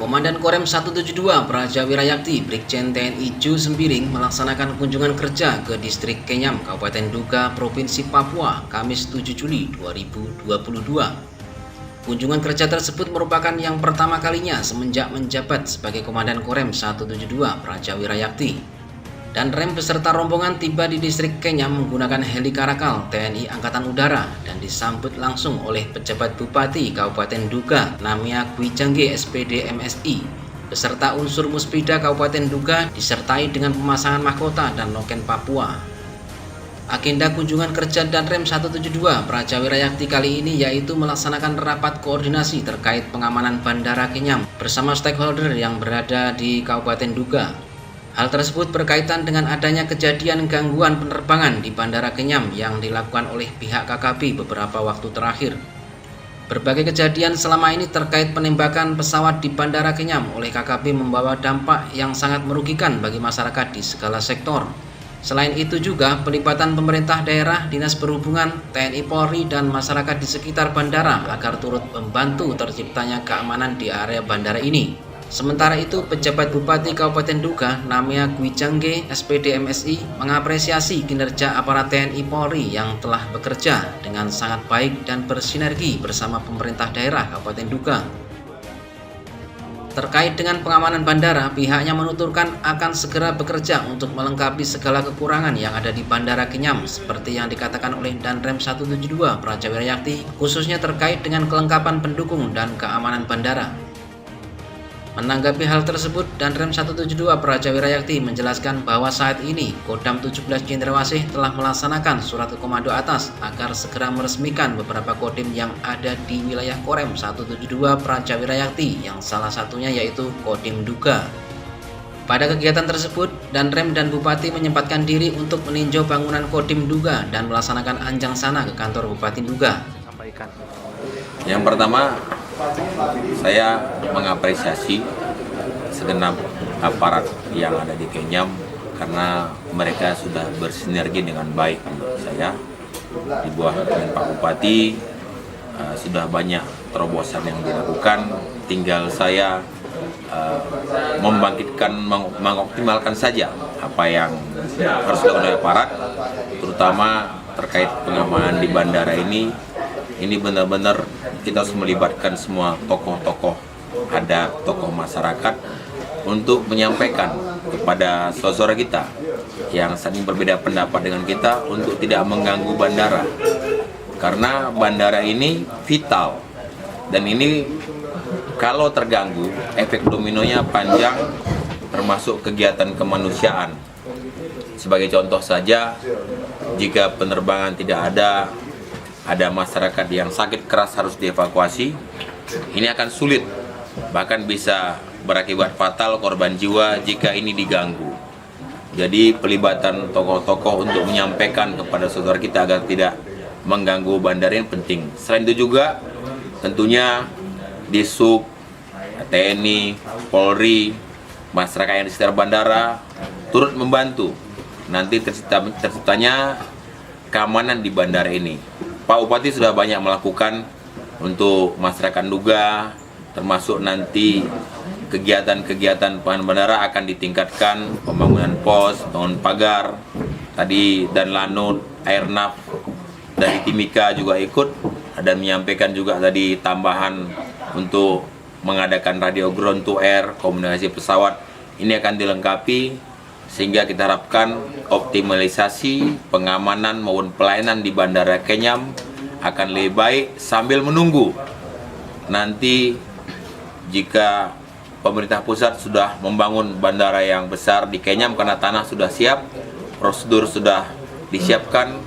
Komandan Korem 172 Praja Wirayakti Brigjen TNI Ju Sembiring melaksanakan kunjungan kerja ke Distrik Kenyam, Kabupaten Duga, Provinsi Papua, Kamis 7 Juli 2022. Kunjungan kerja tersebut merupakan yang pertama kalinya semenjak menjabat sebagai Komandan Korem 172 Praja Wirayakti. Dan rem beserta rombongan tiba di Distrik Kenyam menggunakan heli Karakal TNI Angkatan Udara dan disambut langsung oleh pejabat Bupati Kabupaten Duga Namia Gwijangge SPD MSI beserta unsur Muspida Kabupaten Duga disertai dengan pemasangan mahkota dan noken Papua. Agenda kunjungan kerja dan rem 172 Praja Wirayakti kali ini yaitu melaksanakan rapat koordinasi terkait pengamanan Bandara Kenyam bersama stakeholder yang berada di Kabupaten Duga. Hal tersebut berkaitan dengan adanya kejadian gangguan penerbangan di Bandara Kenyam yang dilakukan oleh pihak KKP beberapa waktu terakhir. Berbagai kejadian selama ini terkait penembakan pesawat di Bandara Kenyam oleh KKP membawa dampak yang sangat merugikan bagi masyarakat di segala sektor. Selain itu juga pelibatan pemerintah daerah, dinas perhubungan, TNI Polri, dan masyarakat di sekitar bandara agar turut membantu terciptanya keamanan di area bandara ini. Sementara itu, pejabat Bupati Kabupaten Duga Namia Gwijangge SPD MSI mengapresiasi kinerja aparat TNI Polri yang telah bekerja dengan sangat baik dan bersinergi bersama pemerintah daerah Kabupaten Duga. Terkait dengan pengamanan bandara, pihaknya menuturkan akan segera bekerja untuk melengkapi segala kekurangan yang ada di Bandara Kenyam seperti yang dikatakan oleh Danrem 172 Praja Wirayakti, khususnya terkait dengan kelengkapan pendukung dan keamanan bandara. Menanggapi hal tersebut, Danrem 172 Praja Wirayakti menjelaskan bahwa saat ini Kodam 17 Cendrawasih telah melaksanakan surat komando atas agar segera meresmikan beberapa kodim yang ada di wilayah Korem 172 Praja Wirayakti, yang salah satunya yaitu Kodim Duga. Pada kegiatan tersebut, Danrem dan Bupati menyempatkan diri untuk meninjau bangunan Kodim Duga dan melaksanakan anjang sana ke kantor Bupati Duga. Yang pertama, saya mengapresiasi segenap aparat yang ada di Kenyam karena mereka sudah bersinergi dengan baik menurut saya. Di bawah Pak Bupati sudah banyak terobosan yang dilakukan, tinggal saya mengoptimalkan saja apa yang harus dilakukan oleh aparat, terutama terkait pengamanan di bandara ini. Ini benar-benar kita harus melibatkan semua tokoh-tokoh adat, tokoh masyarakat untuk menyampaikan kepada saudara kita yang saling berbeda pendapat dengan kita untuk tidak mengganggu bandara. Karena bandara ini vital dan ini kalau terganggu efek dominonya panjang termasuk kegiatan kemanusiaan. Sebagai contoh saja, jika penerbangan tidak ada masyarakat yang sakit keras harus dievakuasi, ini akan sulit, bahkan bisa berakibat fatal korban jiwa jika ini diganggu. Jadi pelibatan tokoh-tokoh untuk menyampaikan kepada saudara kita agar tidak mengganggu bandara ini penting. Selain itu juga tentunya Disub, TNI, Polri, masyarakat yang di sekitar bandara turut membantu nanti terciptanya keamanan di bandara ini. Pak Bupati sudah banyak melakukan untuk masyarakat Duga, termasuk nanti kegiatan-kegiatan pengamanan bandara akan ditingkatkan, pembangunan pos, bangun pagar, tadi dan Lanut, Airnav dari Timika juga ikut dan menyampaikan juga tadi tambahan untuk mengadakan radio ground to air, komunikasi pesawat. Ini akan dilengkapi sehingga kita harapkan optimalisasi pengamanan maupun pelayanan di Bandara Kenyam akan lebih baik sambil menunggu nanti jika pemerintah pusat sudah membangun bandara yang besar di Kenyam karena tanah sudah siap, prosedur sudah disiapkan,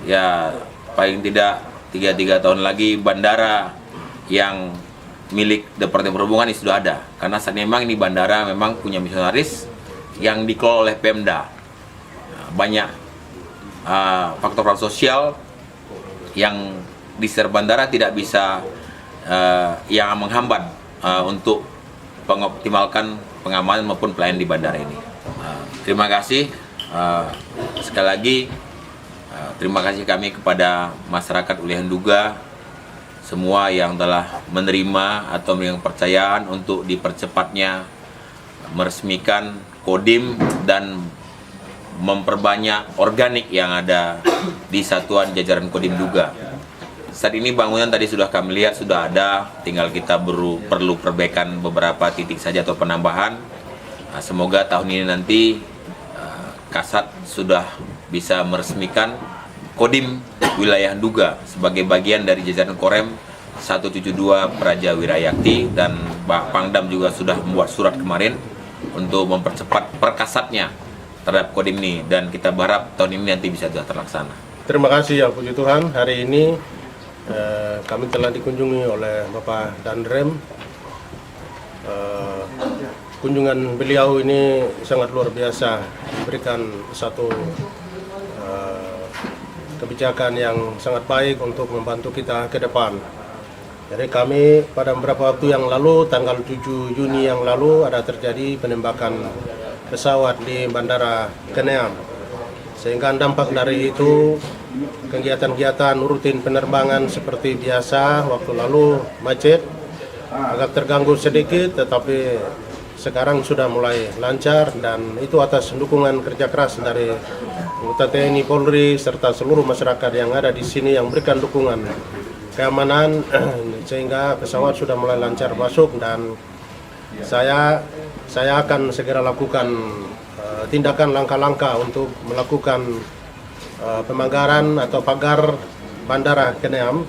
ya paling tidak 3 tahun lagi bandara yang milik Departemen Perhubungan ini sudah ada. Karena saat ini memang ini bandara memang punya misionaris yang dikelola oleh Pemda. Banyak faktor sosial yang di sekitar bandara tidak bisa yang menghambat untuk mengoptimalkan pengamanan maupun pelayanan di bandara ini. Terima kasih sekali lagi. Terima kasih kami kepada masyarakat wilayah Duga semua yang telah menerima atau yang kepercayaan untuk dipercepatnya meresmikan Kodim dan memperbanyak organik yang ada di satuan jajaran Kodim Duga. Saat ini bangunan tadi sudah kami lihat sudah ada, tinggal kita perlu perbaikan beberapa titik saja atau penambahan. Semoga tahun ini nanti Kasat sudah bisa meresmikan Kodim wilayah Duga sebagai bagian dari jajaran Korem 172 Praja Wirayakti, dan Pak Pangdam juga sudah membuat surat kemarin untuk mempercepat perkasatnya terhadap Kodim ini, dan kita berharap tahun ini nanti bisa sudah terlaksana. Terima kasih ya puji Tuhan, hari ini kami telah dikunjungi oleh Bapak Danrem. Kunjungan beliau ini sangat luar biasa, memberikan satu kebijakan yang sangat baik untuk membantu kita ke depan. Jadi kami pada beberapa waktu yang lalu, tanggal 7 Juni yang lalu, ada terjadi penembakan pesawat di Bandara Kenyam. Sehingga dampak dari itu, kegiatan-kegiatan rutin penerbangan seperti biasa, waktu lalu macet, agak terganggu sedikit, tetapi sekarang sudah mulai lancar, dan itu atas dukungan kerja keras dari anggota TNI Polri serta seluruh masyarakat yang ada di sini yang berikan dukungan keamanan sehingga pesawat sudah mulai lancar masuk, dan saya akan segera lakukan tindakan langkah-langkah untuk melakukan pemagaran atau pagar Bandara Kenyam.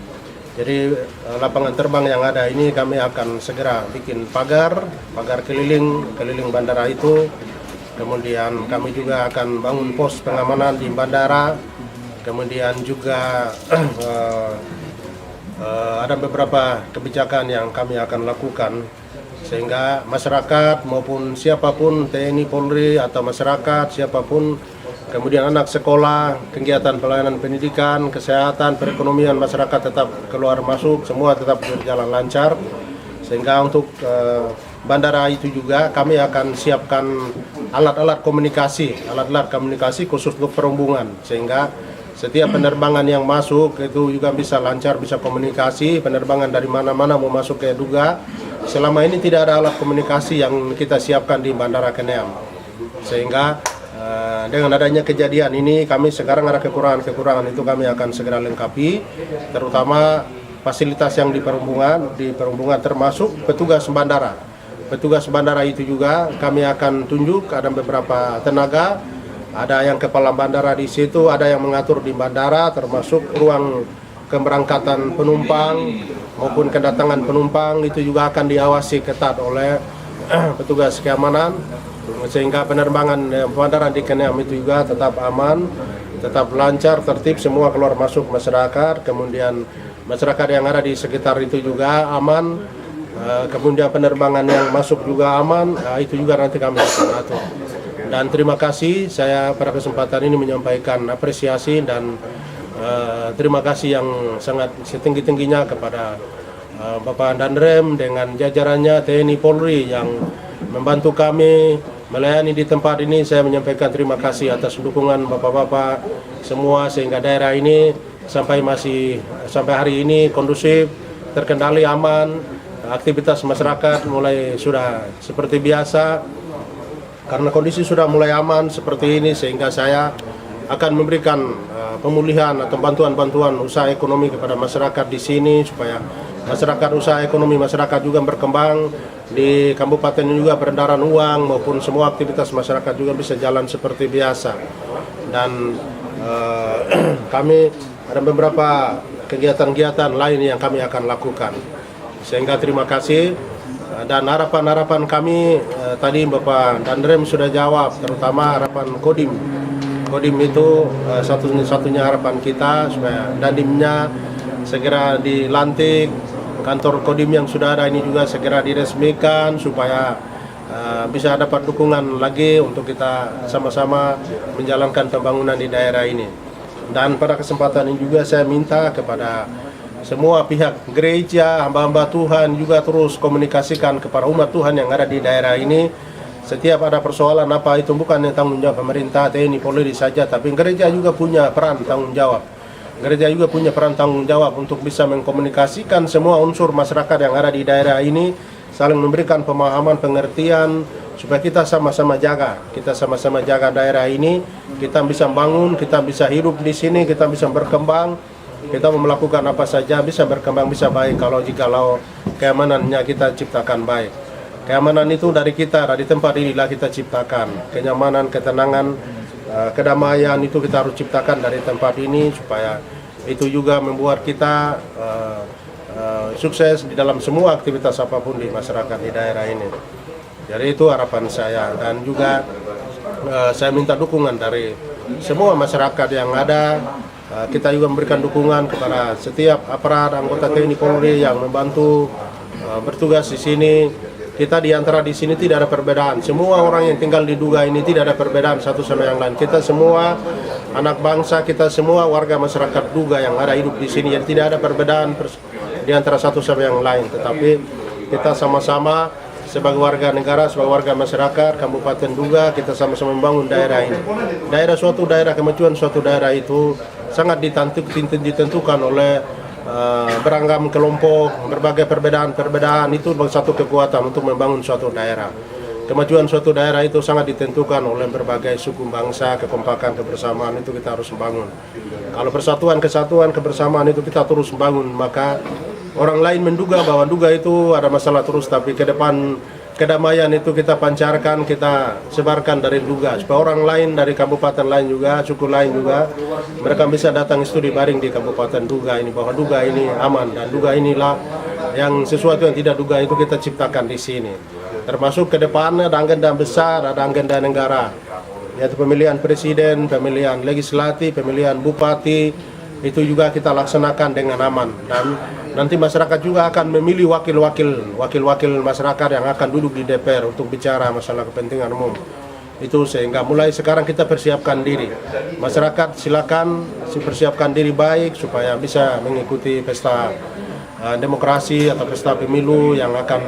Jadi lapangan terbang yang ada ini kami akan segera bikin pagar keliling bandara itu. Kemudian kami juga akan bangun pos pengamanan di bandara. Kemudian juga ada beberapa kebijakan yang kami akan lakukan sehingga masyarakat maupun siapapun, TNI Polri atau masyarakat siapapun, kemudian anak sekolah, kegiatan pelayanan pendidikan, kesehatan, perekonomian masyarakat tetap keluar masuk, semua tetap berjalan lancar. Sehingga untuk bandara itu juga kami akan siapkan alat-alat komunikasi khusus untuk perhubungan, sehingga setiap penerbangan yang masuk itu juga bisa lancar, bisa komunikasi. Penerbangan dari mana-mana mau masuk ke Duga, selama ini tidak ada alat komunikasi yang kita siapkan di Bandara Kenyam, sehingga dengan adanya kejadian ini kami sekarang ada kekurangan itu kami akan segera lengkapi, terutama fasilitas yang di perhubungan termasuk petugas bandara itu juga kami akan tunjuk. Ada beberapa tenaga, ada yang kepala bandara di situ, ada yang mengatur di bandara, termasuk ruang keberangkatan penumpang maupun kedatangan penumpang itu juga akan diawasi ketat oleh petugas keamanan, sehingga penerbangan bandara di Kenyam itu juga tetap aman, tetap lancar, tertib, semua keluar masuk masyarakat. Kemudian masyarakat yang ada di sekitar itu juga aman. Kemudian penerbangan yang masuk juga aman, itu juga nanti kami akan atur. Dan terima kasih, saya pada kesempatan ini menyampaikan apresiasi dan terima kasih yang sangat setinggi-tingginya kepada Bapak Danrem dengan jajarannya TNI Polri yang membantu kami melayani di tempat ini. Saya menyampaikan terima kasih atas dukungan bapak-bapak semua, sehingga daerah ini sampai hari ini kondusif, terkendali, aman. Aktivitas masyarakat mulai sudah seperti biasa karena kondisi sudah mulai aman seperti ini, sehingga saya akan memberikan pemulihan atau bantuan usaha ekonomi kepada masyarakat di sini, supaya masyarakat, usaha ekonomi masyarakat juga berkembang di kabupaten ini, juga peredaran uang maupun semua aktivitas masyarakat juga bisa jalan seperti biasa. Dan kami ada beberapa kegiatan-kegiatan lain yang kami akan lakukan, sehingga terima kasih. Dan harapan kami tadi Bapak Danrem sudah jawab, terutama harapan Kodim itu satunya harapan kita supaya Dandimnya segera dilantik, kantor Kodim yang sudah ada ini juga segera diresmikan supaya bisa dapat dukungan lagi untuk kita sama-sama menjalankan pembangunan di daerah ini. Dan pada kesempatan ini juga saya minta kepada semua pihak gereja, hamba-hamba Tuhan juga terus komunikasikan kepada umat Tuhan yang ada di daerah ini. Setiap ada persoalan apa itu bukan tanggung jawab pemerintah, TNI Polri saja, tapi gereja juga punya peran tanggung jawab gereja juga punya peran tanggung jawab untuk bisa mengkomunikasikan semua unsur masyarakat yang ada di daerah ini, saling memberikan pemahaman, pengertian, supaya kita sama-sama jaga daerah ini, kita bisa bangun, kita bisa hidup di sini, kita bisa berkembang, kita melakukan apa saja bisa berkembang, bisa baik jikalau keamanannya kita ciptakan baik. Keamanan itu dari kita, dari tempat inilah kita ciptakan. Kenyamanan, ketenangan, kedamaian itu kita harus ciptakan dari tempat ini, supaya itu juga membuat kita sukses di dalam semua aktivitas apapun di masyarakat di daerah ini. Jadi itu harapan saya, dan juga saya minta dukungan dari semua masyarakat yang ada. Kita juga memberikan dukungan kepada setiap aparat anggota TNI Polri yang membantu bertugas di sini. Kita di antara di sini tidak ada perbedaan. Semua orang yang tinggal di Duga ini tidak ada perbedaan satu sama yang lain. Kita semua anak bangsa, kita semua warga masyarakat Duga yang ada hidup di sini. Jadi tidak ada perbedaan di antara satu sama yang lain. Tetapi kita sama-sama sebagai warga negara, sebagai warga masyarakat Kabupaten Duga, kita sama-sama membangun daerah ini. Suatu daerah, kemajuan suatu daerah itu sangat ditentukan oleh beragam kelompok, berbagai perbedaan itu satu kekuatan untuk membangun suatu daerah. Kemajuan suatu daerah itu sangat ditentukan oleh berbagai suku bangsa, kekompakan, kebersamaan itu kita harus membangun. Kalau persatuan, kesatuan, kebersamaan itu kita terus membangun, maka orang lain menduga bahwa Duga itu ada masalah terus, tapi ke depan kedamaian itu kita pancarkan, kita sebarkan dari Duga, supaya orang lain dari kabupaten lain juga, suku lain juga, mereka bisa datang studi banding di Kabupaten Duga ini, bahwa Duga ini aman, dan Duga inilah yang sesuatu yang tidak Duga itu kita ciptakan di sini. Termasuk ke depan ada agenda besar, ada agenda negara, yaitu pemilihan presiden, pemilihan legislatif, pemilihan bupati, itu juga kita laksanakan dengan aman, dan nanti masyarakat juga akan memilih wakil-wakil masyarakat yang akan duduk di DPR untuk bicara masalah kepentingan umum. Itu sehingga mulai sekarang kita persiapkan diri. Masyarakat silakan persiapkan diri baik supaya bisa mengikuti pesta demokrasi atau pesta pemilu yang akan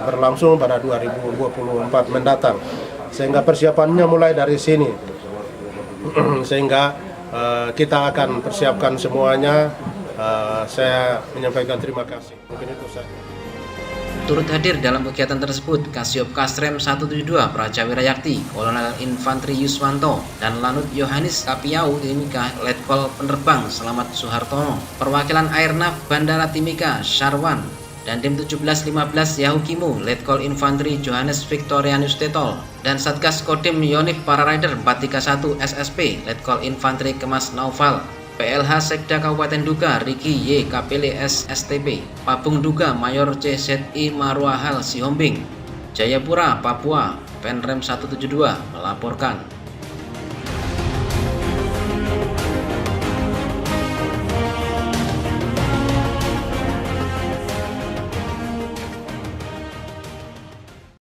berlangsung pada 2024 mendatang. Sehingga persiapannya mulai dari sini. Sehingga kita akan persiapkan semuanya. Saya menyampaikan terima kasih. Mungkin itu saja. Turut hadir dalam kegiatan tersebut Kasiop Kasrem 172 Praja Wirayakti, Kolonel Infantri Yuswanto, dan Lanut Yohanes Kapiau Timika, Letkol Penerbang Selamat Suhartono, perwakilan Airnav Bandara Timika Syarwan, dan Dim 1715 Yahukimu, Letkol Infantri Johannes Victorianus Tetol, dan Satgas Kodim Yonif Pararider 431 SSP, Letkol Infantri Kemas Naufal, PLH Sekda Kabupaten Duga Riki Y KPLS STB, Pabung Duga Mayor CZI Marwahal Sihombing, Jayapura, Papua, Penrem 172 melaporkan.